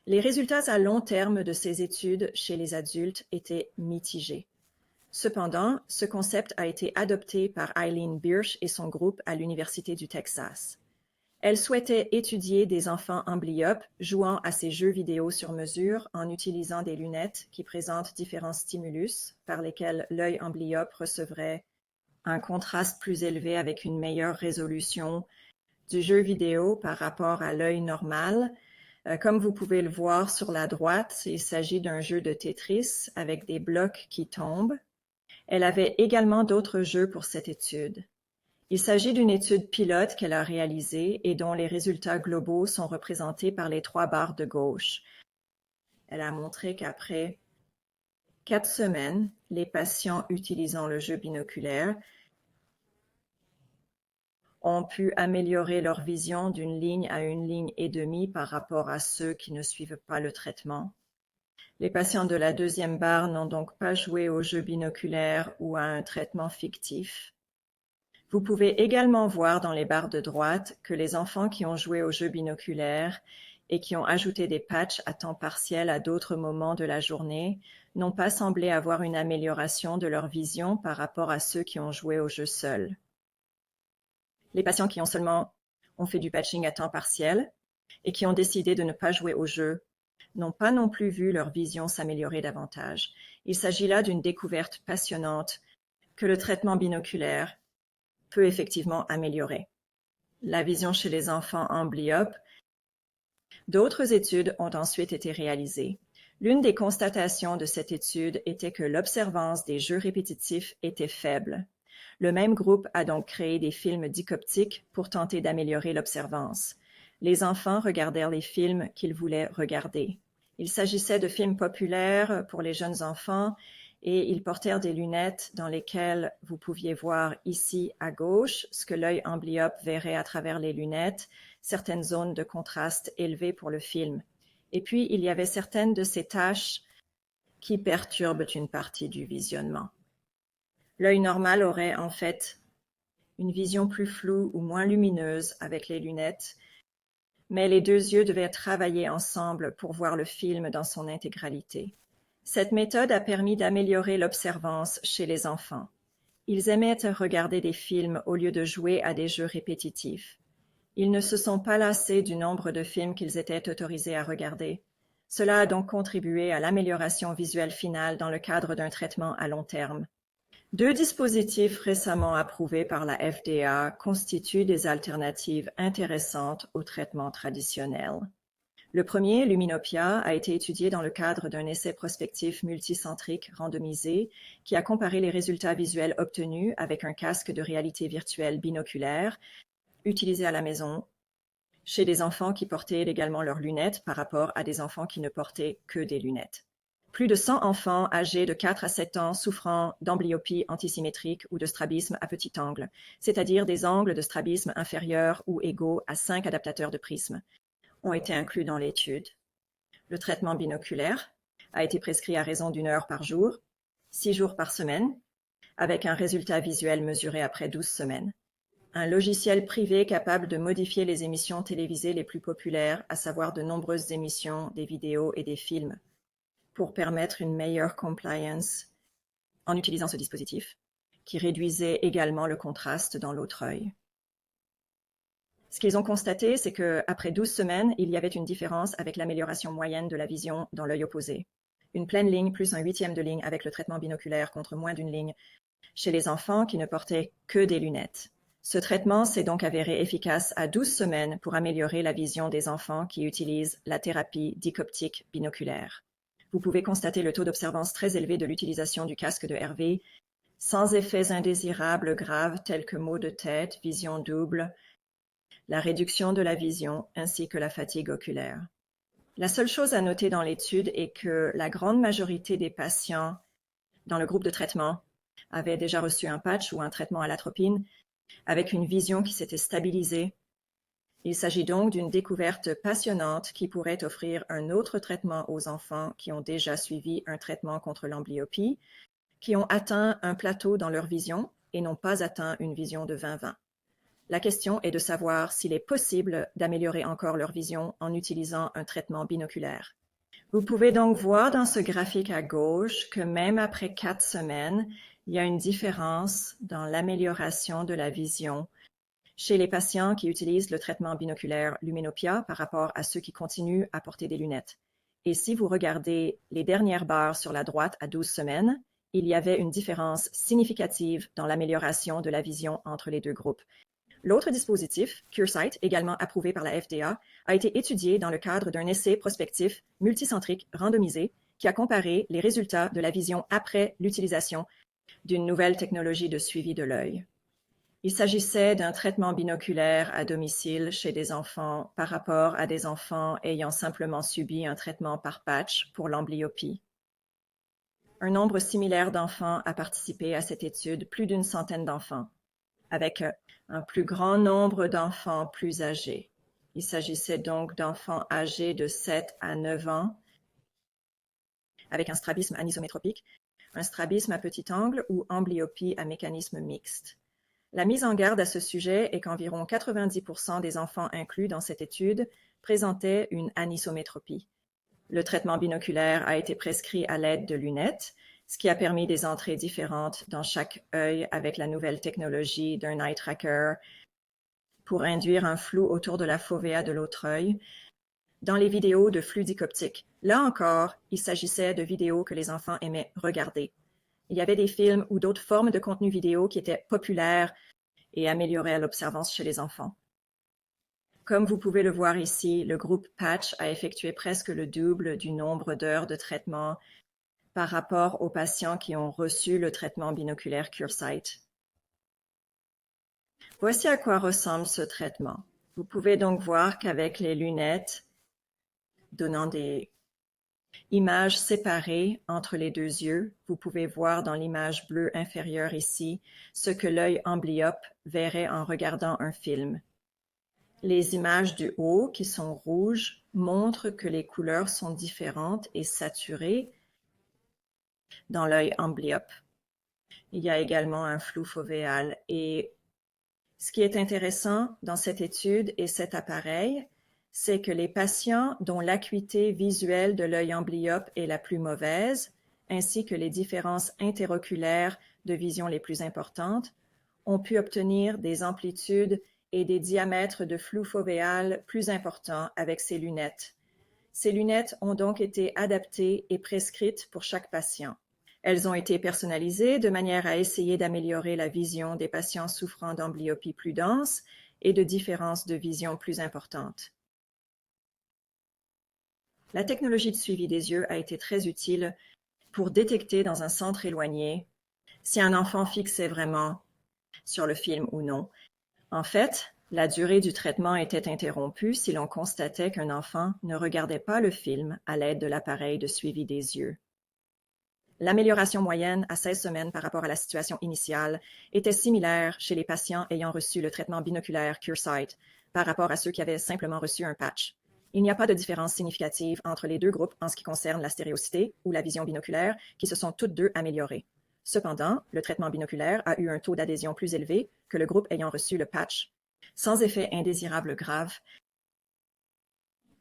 Les résultats à long terme de ces études chez les adultes étaient mitigés. Cependant, ce concept a été adopté par Eileen Birch et son groupe à l'Université du Texas. Elle souhaitait étudier des enfants amblyopes jouant à ces jeux vidéo sur mesure en utilisant des lunettes qui présentent différents stimulus par lesquels l'œil amblyope recevrait un contraste plus élevé avec une meilleure résolution du jeu vidéo par rapport à l'œil normal. Comme vous pouvez le voir sur la droite, il s'agit d'un jeu de Tetris avec des blocs qui tombent. Elle avait également d'autres jeux pour cette étude. Il s'agit d'une étude pilote qu'elle a réalisée et dont les résultats globaux sont représentés par les 3 barres de gauche. Elle a montré qu'après 4 semaines, les patients utilisant le jeu binoculaire ont pu améliorer leur vision d'une ligne à 1,5 lignes par rapport à ceux qui ne suivent pas le traitement. Les patients de la deuxième barre n'ont donc pas joué au jeu binoculaire ou à un traitement fictif. Vous pouvez également voir dans les barres de droite que les enfants qui ont joué au jeu binoculaire et qui ont ajouté des patchs à temps partiel à d'autres moments de la journée n'ont pas semblé avoir une amélioration de leur vision par rapport à ceux qui ont joué au jeu seul. Les patients qui ont fait du patching à temps partiel et qui ont décidé de ne pas jouer au jeu n'ont pas non plus vu leur vision s'améliorer davantage. Il s'agit là d'une découverte passionnante que le traitement binoculaire peut effectivement améliorer la vision chez les enfants amblyopes. D'autres études ont ensuite été réalisées. L'une des constatations de cette étude était que l'observance des jeux répétitifs était faible. Le même groupe a donc créé des films dicoptiques pour tenter d'améliorer l'observance. Les enfants regardèrent les films qu'ils voulaient regarder. Il s'agissait de films populaires pour les jeunes enfants et ils portèrent des lunettes dans lesquelles vous pouviez voir ici à gauche ce que l'œil amblyope verrait à travers les lunettes, certaines zones de contraste élevées pour le film. Et puis, il y avait certaines de ces taches qui perturbent une partie du visionnement. L'œil normal aurait en fait une vision plus floue ou moins lumineuse avec les lunettes, mais les 2 yeux devaient travailler ensemble pour voir le film dans son intégralité. Cette méthode a permis d'améliorer l'observance chez les enfants. Ils aimaient regarder des films au lieu de jouer à des jeux répétitifs. Ils ne se sont pas lassés du nombre de films qu'ils étaient autorisés à regarder. Cela a donc contribué à l'amélioration visuelle finale dans le cadre d'un traitement à long terme. 2 dispositifs récemment approuvés par la FDA constituent des alternatives intéressantes au traitement traditionnel. Le premier, Luminopia, a été étudié dans le cadre d'un essai prospectif multicentrique randomisé qui a comparé les résultats visuels obtenus avec un casque de réalité virtuelle binoculaire utilisé à la maison chez des enfants qui portaient également leurs lunettes par rapport à des enfants qui ne portaient que des lunettes. Plus de 100 enfants âgés de 4 à 7 ans souffrant d'amblyopie antisymétrique ou de strabisme à petit angle, c'est-à-dire des angles de strabisme inférieurs ou égaux à 5 adaptateurs de prisme, ont été inclus dans l'étude. Le traitement binoculaire a été prescrit à raison d'1 heure par jour, 6 jours par semaine, avec un résultat visuel mesuré après 12 semaines. Un logiciel privé capable de modifier les émissions télévisées les plus populaires, à savoir de nombreuses émissions, des vidéos et des films, pour permettre une meilleure compliance en utilisant ce dispositif, qui réduisait également le contraste dans l'autre œil. Ce qu'ils ont constaté, c'est qu'après 12 semaines, il y avait une différence avec l'amélioration moyenne de la vision dans l'œil opposé. Une pleine ligne plus un huitième de ligne avec le traitement binoculaire contre moins d'une ligne chez les enfants qui ne portaient que des lunettes. Ce traitement s'est donc avéré efficace à 12 semaines pour améliorer la vision des enfants qui utilisent la thérapie dicoptique binoculaire. Vous pouvez constater le taux d'observance très élevé de l'utilisation du casque de Hervé, sans effets indésirables graves tels que maux de tête, vision double, la réduction de la vision ainsi que la fatigue oculaire. La seule chose à noter dans l'étude est que la grande majorité des patients dans le groupe de traitement avaient déjà reçu un patch ou un traitement à l'atropine avec une vision qui s'était stabilisée. Il s'agit donc d'une découverte passionnante qui pourrait offrir un autre traitement aux enfants qui ont déjà suivi un traitement contre l'amblyopie, qui ont atteint un plateau dans leur vision et n'ont pas atteint une vision de 20/20. La question est de savoir s'il est possible d'améliorer encore leur vision en utilisant un traitement binoculaire. Vous pouvez donc voir dans ce graphique à gauche que même après 4 semaines, il y a une différence dans l'amélioration de la vision chez les patients qui utilisent le traitement binoculaire Luminopia par rapport à ceux qui continuent à porter des lunettes. Et si vous regardez les dernières barres sur la droite à 12 semaines, il y avait une différence significative dans l'amélioration de la vision entre les deux groupes. L'autre dispositif, CureSight, également approuvé par la FDA, a été étudié dans le cadre d'un essai prospectif multicentrique randomisé qui a comparé les résultats de la vision après l'utilisation d'une nouvelle technologie de suivi de l'œil. Il s'agissait d'un traitement binoculaire à domicile chez des enfants par rapport à des enfants ayant simplement subi un traitement par patch pour l'amblyopie. Un nombre similaire d'enfants a participé à cette étude, plus d'une centaine d'enfants, avec un plus grand nombre d'enfants plus âgés. Il s'agissait donc d'enfants âgés de 7 à 9 ans avec un strabisme anisométropique, un strabisme à petit angle ou amblyopie à mécanisme mixte. La mise en garde à ce sujet est qu'environ 90% des enfants inclus dans cette étude présentaient une anisométropie. Le traitement binoculaire a été prescrit à l'aide de lunettes, ce qui a permis des entrées différentes dans chaque œil avec la nouvelle technologie d'un eye tracker pour induire un flou autour de la fovea de l'autre œil. Dans les vidéos de flux dicoptique, là encore, il s'agissait de vidéos que les enfants aimaient regarder. Il y avait des films ou d'autres formes de contenu vidéo qui étaient populaires et amélioraient l'observance chez les enfants. Comme vous pouvez le voir ici, le groupe Patch a effectué presque le double du nombre d'heures de traitement par rapport aux patients qui ont reçu le traitement binoculaire CureSight. Voici à quoi ressemble ce traitement. Vous pouvez donc voir qu'avec les lunettes, donnant des images séparées entre les deux yeux, vous pouvez voir dans l'image bleue inférieure ici ce que l'œil amblyope verrait en regardant un film. Les images du haut, qui sont rouges, montrent que les couleurs sont différentes et saturées dans l'œil amblyope. Il y a également un flou fovéal. Et ce qui est intéressant dans cette étude et cet appareil, c'est que les patients dont l'acuité visuelle de l'œil amblyope est la plus mauvaise, ainsi que les différences interoculaires de vision les plus importantes, ont pu obtenir des amplitudes et des diamètres de flou fovéal plus importants avec ces lunettes. Ces lunettes ont donc été adaptées et prescrites pour chaque patient. Elles ont été personnalisées de manière à essayer d'améliorer la vision des patients souffrant d'amblyopie plus dense et de différences de vision plus importantes. La technologie de suivi des yeux a été très utile pour détecter dans un centre éloigné si un enfant fixait vraiment sur le film ou non. En fait, la durée du traitement était interrompue si l'on constatait qu'un enfant ne regardait pas le film à l'aide de l'appareil de suivi des yeux. L'amélioration moyenne à 16 semaines par rapport à la situation initiale était similaire chez les patients ayant reçu le traitement binoculaire CureSight par rapport à ceux qui avaient simplement reçu un patch. Il n'y a pas de différence significative entre les deux groupes en ce qui concerne la stéréocité ou la vision binoculaire, qui se sont toutes deux améliorées. Cependant, le traitement binoculaire a eu un taux d'adhésion plus élevé que le groupe ayant reçu le patch, sans effet indésirable grave.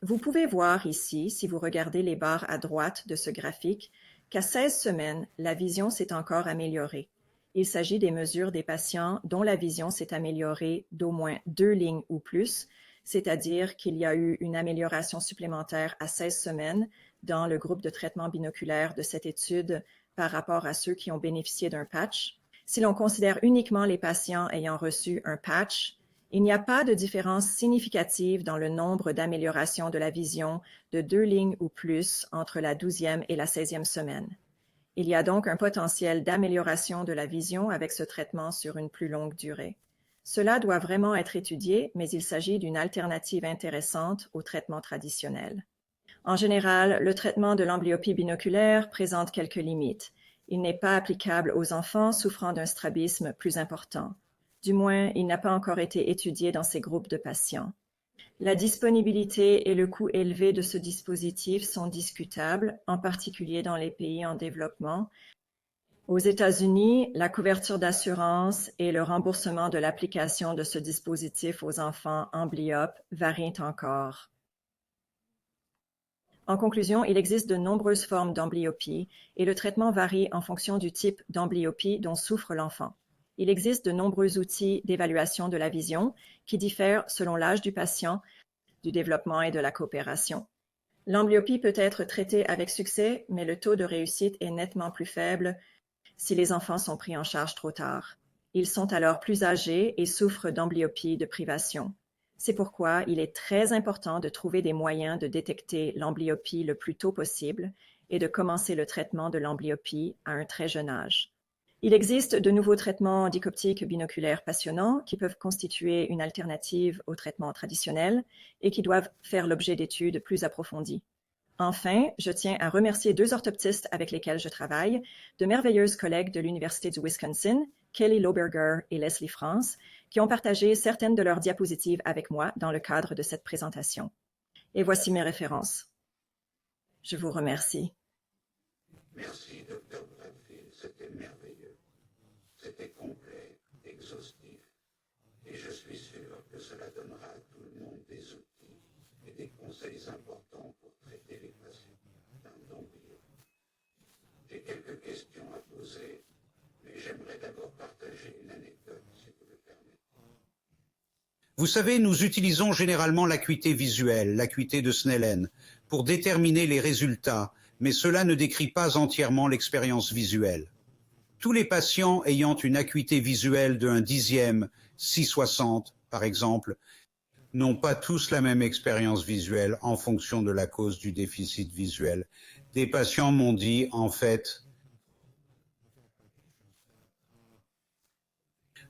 Vous pouvez voir ici, si vous regardez les barres à droite de ce graphique, qu'à 16 semaines, la vision s'est encore améliorée. Il s'agit des mesures des patients dont la vision s'est améliorée d'au moins 2 lignes ou plus, c'est-à-dire qu'il y a eu une amélioration supplémentaire à 16 semaines dans le groupe de traitement binoculaire de cette étude par rapport à ceux qui ont bénéficié d'un patch. Si l'on considère uniquement les patients ayant reçu un patch, il n'y a pas de différence significative dans le nombre d'améliorations de la vision de 2 lignes ou plus entre la 12e et la 16e semaine. Il y a donc un potentiel d'amélioration de la vision avec ce traitement sur une plus longue durée. Cela doit vraiment être étudié, mais il s'agit d'une alternative intéressante au traitement traditionnel. En général, le traitement de l'amblyopie binoculaire présente quelques limites. Il n'est pas applicable aux enfants souffrant d'un strabisme plus important. Du moins, il n'a pas encore été étudié dans ces groupes de patients. La disponibilité et le coût élevé de ce dispositif sont discutables, en particulier dans les pays en développement. Aux États-Unis, la couverture d'assurance et le remboursement de l'application de ce dispositif aux enfants amblyopes varient encore. En conclusion, il existe de nombreuses formes d'amblyopie et le traitement varie en fonction du type d'amblyopie dont souffre l'enfant. Il existe de nombreux outils d'évaluation de la vision qui diffèrent selon l'âge du patient, du développement et de la coopération. L'amblyopie peut être traitée avec succès, mais le taux de réussite est nettement plus faible si les enfants sont pris en charge trop tard. Ils sont alors plus âgés et souffrent d'amblyopie de privation. C'est pourquoi il est très important de trouver des moyens de détecter l'amblyopie le plus tôt possible et de commencer le traitement de l'amblyopie à un très jeune âge. Il existe de nouveaux traitements dichoptiques binoculaires passionnants qui peuvent constituer une alternative au traitement traditionnel et qui doivent faire l'objet d'études plus approfondies. Enfin, je tiens à remercier 2 orthoptistes avec lesquels je travaille, de merveilleuses collègues de l'Université du Wisconsin, Kelly Lohberger et Leslie France, qui ont partagé certaines de leurs diapositives avec moi dans le cadre de cette présentation. Et voici mes références. Je vous remercie. Merci, Dr. Bradfield. C'était merveilleux. C'était complet, exhaustif. Et je suis sûr que cela donnera à tout le monde des outils et des conseils importants pour traiter les patients d'un embryon. J'ai quelques questions à poser, mais j'aimerais d'abord partager une anecdote, si vous le permettez. Vous savez, nous utilisons généralement l'acuité visuelle, l'acuité de Snellen, pour déterminer les résultats, mais cela ne décrit pas entièrement l'expérience visuelle. Tous les patients ayant une acuité visuelle de 1/10, 6/60 par exemple, n'ont pas tous la même expérience visuelle en fonction de la cause du déficit visuel. Des patients m'ont dit, en fait,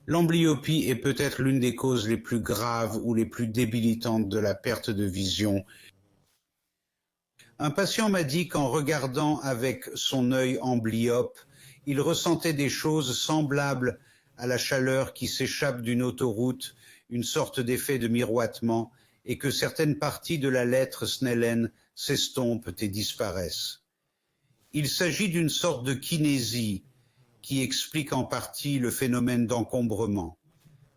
l'amblyopie est peut-être l'une des causes les plus graves ou les plus débilitantes de la perte de vision. Un patient m'a dit qu'en regardant avec son œil amblyope, il ressentait des choses semblables à la chaleur qui s'échappe d'une autoroute, une sorte d'effet de miroitement, et que certaines parties de la lettre Snellen s'estompent et disparaissent. Il s'agit d'une sorte de kinésie qui explique en partie le phénomène d'encombrement.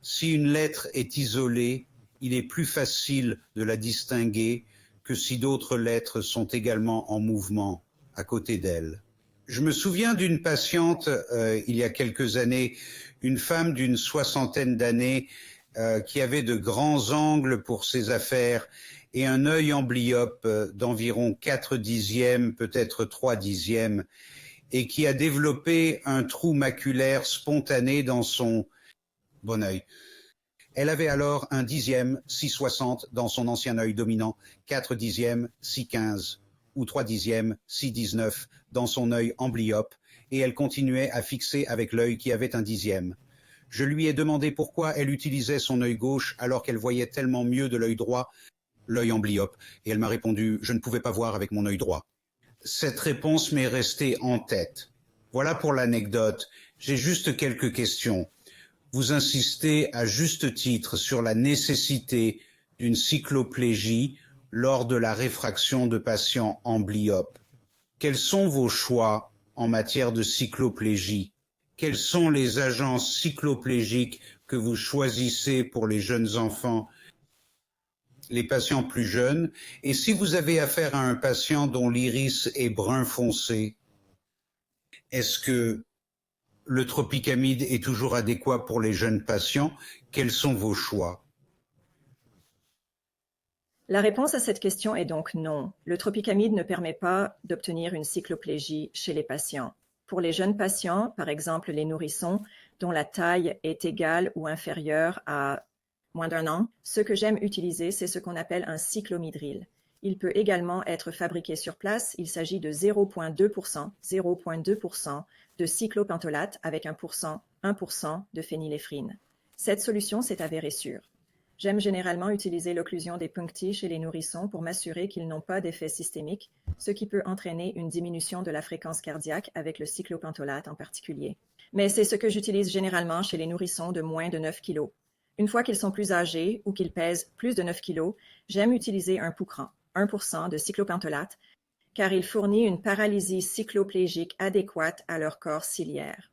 Si une lettre est isolée, il est plus facile de la distinguer que si d'autres lettres sont également en mouvement à côté d'elle. Je me souviens d'une patiente, il y a quelques années, une femme d'une 60aine d'années qui avait de grands angles pour ses affaires et un œil amblyope d'environ 4/10, peut-être 3/10, et qui a développé un trou maculaire spontané dans son bon œil. Elle avait alors 1/10, 6/60 dans son ancien œil dominant, 4/10, 6/15 ou 3/10, 6/19 dans son œil amblyope, et elle continuait à fixer avec l'œil qui avait 1/10. Je lui ai demandé pourquoi elle utilisait son œil gauche alors qu'elle voyait tellement mieux de l'œil droit, l'œil amblyope, et elle m'a répondu « Je ne pouvais pas voir avec mon œil droit ». Cette réponse m'est restée en tête. Voilà pour l'anecdote. J'ai juste quelques questions. Vous insistez à juste titre sur la nécessité d'une cycloplégie lors de la réfraction de patients amblyopes. Quels sont vos choix en matière de cycloplégie? Quels sont les agents cycloplégiques que vous choisissez pour les jeunes enfants, les patients plus jeunes? Et si vous avez affaire à un patient dont l'iris est brun foncé, est-ce que le tropicamide est toujours adéquat pour les jeunes patients? Quels sont vos choix? La réponse à cette question est donc non. Le tropicamide ne permet pas d'obtenir une cycloplégie chez les patients. Pour les jeunes patients, par exemple les nourrissons, dont la taille est égale ou inférieure à moins d'1 an, ce que j'aime utiliser, c'est ce qu'on appelle un cyclomydril. Il peut également être fabriqué sur place. Il s'agit de 0,2% de cyclopentolate avec 1% de phényléphrine. Cette solution s'est avérée sûre. J'aime généralement utiliser l'occlusion des puncti chez les nourrissons pour m'assurer qu'ils n'ont pas d'effet systémique, ce qui peut entraîner une diminution de la fréquence cardiaque avec le cyclopentolate en particulier. Mais c'est ce que j'utilise généralement chez les nourrissons de moins de 9 kg. Une fois qu'ils sont plus âgés ou qu'ils pèsent plus de 9 kg, j'aime utiliser un Poucran, 1% de cyclopentolate, car il fournit une paralysie cycloplégique adéquate à leur corps ciliaire.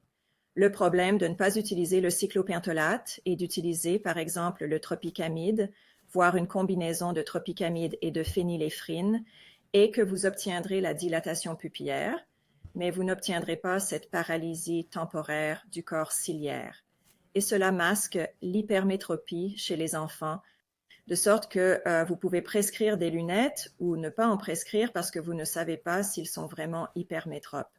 Le problème de ne pas utiliser le cyclopentolate et d'utiliser par exemple le tropicamide, voire une combinaison de tropicamide et de phényléphrine, est que vous obtiendrez la dilatation pupillaire, mais vous n'obtiendrez pas cette paralysie temporaire du corps ciliaire. Et cela masque l'hypermétropie chez les enfants, de sorte que vous pouvez prescrire des lunettes ou ne pas en prescrire parce que vous ne savez pas s'ils sont vraiment hypermétropes.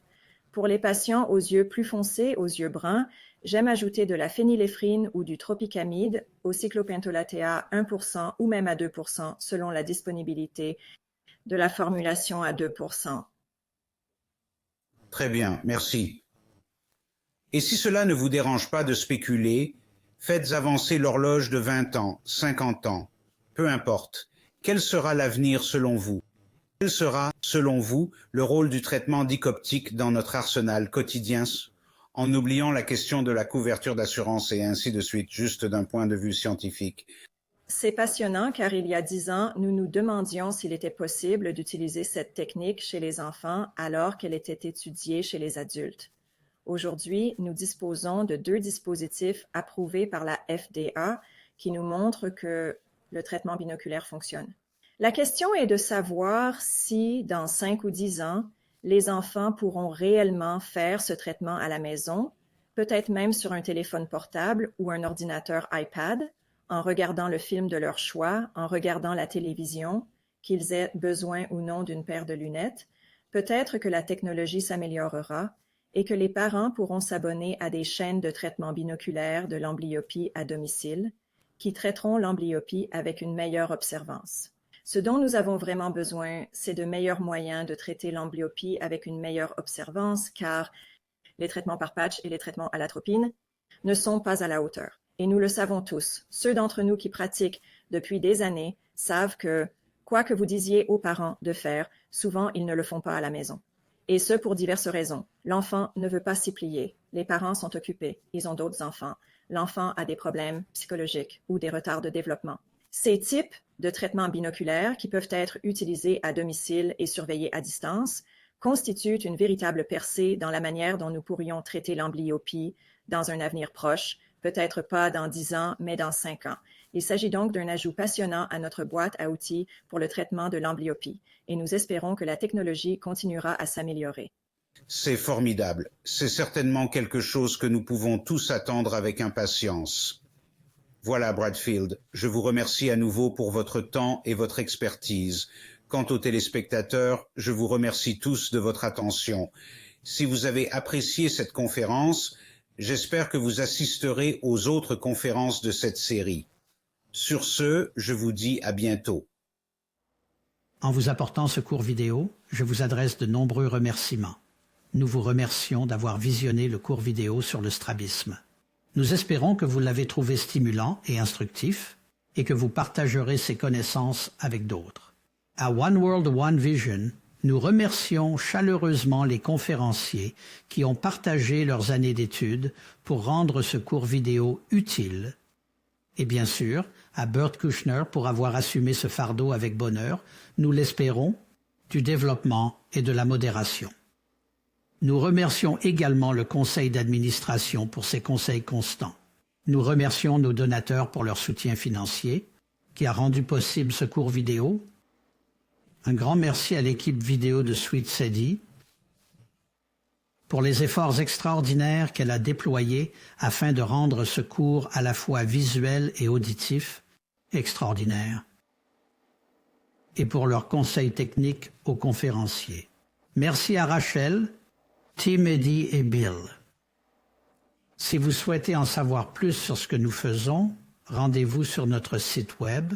Pour les patients aux yeux plus foncés, aux yeux bruns, j'aime ajouter de la phényléphrine ou du tropicamide au cyclopentolate à 1% ou même à 2% selon la disponibilité de la formulation à 2%. Très bien, merci. Et si cela ne vous dérange pas de spéculer, faites avancer l'horloge de 20 ans, 50 ans, peu importe. Quel sera l'avenir selon vous? Quel sera, selon vous, le rôle du traitement dicoptique dans notre arsenal quotidien, en oubliant la question de la couverture d'assurance et ainsi de suite, juste d'un point de vue scientifique? C'est passionnant car il y a 10 ans, nous nous demandions s'il était possible d'utiliser cette technique chez les enfants alors qu'elle était étudiée chez les adultes. Aujourd'hui, nous disposons de 2 dispositifs approuvés par la FDA qui nous montrent que le traitement binoculaire fonctionne. La question est de savoir si, dans 5 ou 10 ans, les enfants pourront réellement faire ce traitement à la maison, peut-être même sur un téléphone portable ou un ordinateur iPad, en regardant le film de leur choix, en regardant la télévision, qu'ils aient besoin ou non d'une paire de lunettes. Peut-être que la technologie s'améliorera et que les parents pourront s'abonner à des chaînes de traitement binoculaire de l'amblyopie à domicile, qui traiteront l'amblyopie avec une meilleure observance. Ce dont nous avons vraiment besoin, c'est de meilleurs moyens de traiter l'amblyopie avec une meilleure observance, car les traitements par patch et les traitements à l'atropine ne sont pas à la hauteur. Et nous le savons tous. Ceux d'entre nous qui pratiquent depuis des années savent que, quoi que vous disiez aux parents de faire, souvent ils ne le font pas à la maison. Et ce pour diverses raisons. L'enfant ne veut pas s'y plier. Les parents sont occupés. Ils ont d'autres enfants. L'enfant a des problèmes psychologiques ou des retards de développement. Ces types de traitements binoculaires qui peuvent être utilisés à domicile et surveillés à distance constituent une véritable percée dans la manière dont nous pourrions traiter l'amblyopie dans un avenir proche, peut-être pas dans 10 ans, mais dans 5 ans. Il s'agit donc d'un ajout passionnant à notre boîte à outils pour le traitement de l'amblyopie et nous espérons que la technologie continuera à s'améliorer. C'est formidable. C'est certainement quelque chose que nous pouvons tous attendre avec impatience. Voilà, Bradfield, je vous remercie à nouveau pour votre temps et votre expertise. Quant aux téléspectateurs, je vous remercie tous de votre attention. Si vous avez apprécié cette conférence, j'espère que vous assisterez aux autres conférences de cette série. Sur ce, je vous dis à bientôt. En vous apportant ce cours vidéo, je vous adresse de nombreux remerciements. Nous vous remercions d'avoir visionné le cours vidéo sur le strabisme. Nous espérons que vous l'avez trouvé stimulant et instructif et que vous partagerez ces connaissances avec d'autres. À One World, One Vision, nous remercions chaleureusement les conférenciers qui ont partagé leurs années d'études pour rendre ce cours vidéo utile. Et bien sûr, à Bert Kouchner pour avoir assumé ce fardeau avec bonheur, nous l'espérons, du développement et de la modération. Nous remercions également le conseil d'administration pour ses conseils constants. Nous remercions nos donateurs pour leur soutien financier qui a rendu possible ce cours vidéo. Un grand merci à l'équipe vidéo de Sweet Cedi pour les efforts extraordinaires qu'elle a déployés afin de rendre ce cours à la fois visuel et auditif extraordinaire, et pour leurs conseils techniques aux conférenciers. Merci à Rachel, Tim, Eddie et Bill. Si vous souhaitez en savoir plus sur ce que nous faisons, rendez-vous sur notre site web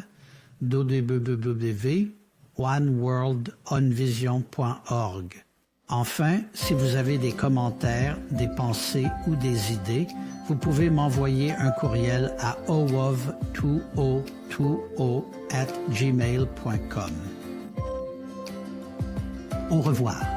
www.oneworldonvision.org. Enfin, si vous avez des commentaires, des pensées ou des idées, vous pouvez m'envoyer un courriel à owov2020@gmail.com. Au revoir.